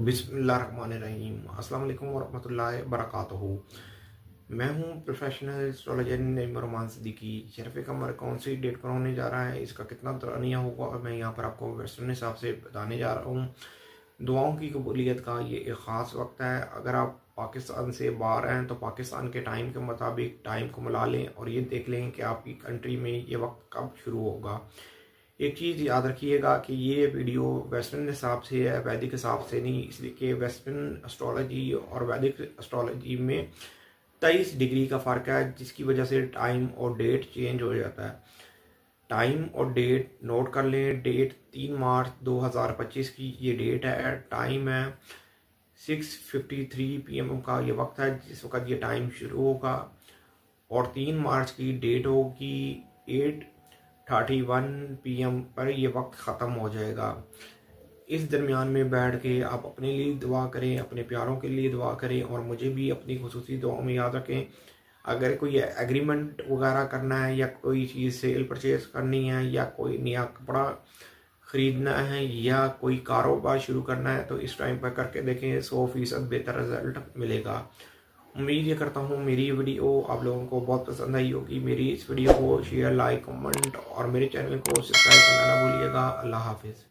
बिस्मिल्लाहिर्रहमानिर्रहीम। अस्सलाम वालेकुम वरहमतुल्लाहि वबरकातुहू। मैं हूँ प्रोफेशनल एस्ट्रोलॉजर नईम रहमान सिद्दीकी। शरफ़ कमर कौन सी डेट पर होने जा रहा है, इसका कितना दरानिया होगा, और मैं यहाँ पर आपको वेस्टर्न हिसाब से बताने जा रहा हूँ। दुआओं की कबूलियत का ये एक ख़ास वक्त है। अगर आप पाकिस्तान से बाहर हैं तो पाकिस्तान के टाइम के मुताबिक टाइम को मिला लें और ये देख लें कि आपकी कंट्री में ये वक्त कब शुरू होगा। एक चीज़ याद रखिएगा कि ये वीडियो वेस्टर्न हिसाब से है, वैदिक हिसाब से नहीं, इसलिए कि वेस्टर्न एस्ट्रोलॉजी और वैदिक एस्ट्रोलॉजी में 23 डिग्री का फ़र्क है, जिसकी वजह से टाइम और डेट चेंज हो जाता है। टाइम और डेट नोट कर लें। डेट 3 मार्च 2025 की ये डेट है। टाइम है 6:53 PM का ये वक्त है जिस वक्त ये टाइम शुरू होगा, और 3 मार्च की डेट होगी 8:31 PM पर ये वक्त ख़त्म हो जाएगा। इस दरमियान में बैठ के आप अपने लिए दुआ करें, अपने प्यारों के लिए दुआ करें, और मुझे भी अपनी खुसूसी दुआओं में याद रखें। अगर कोई एग्रीमेंट वगैरह करना है, या कोई चीज़ सेल परचेज करनी है, या कोई नया कपड़ा ख़रीदना है, या कोई कारोबार शुरू करना है, तो इस टाइम पर करके देखें, 100% बेहतर रिजल्ट मिलेगा। उम्मीद ये करता हूँ मेरी ये वीडियो आप लोगों को बहुत पसंद आई होगी। मेरी इस वीडियो को शेयर, लाइक, कमेंट और मेरे चैनल को सब्सक्राइब करना ना भूलिएगा। अल्लाह हाफिज़।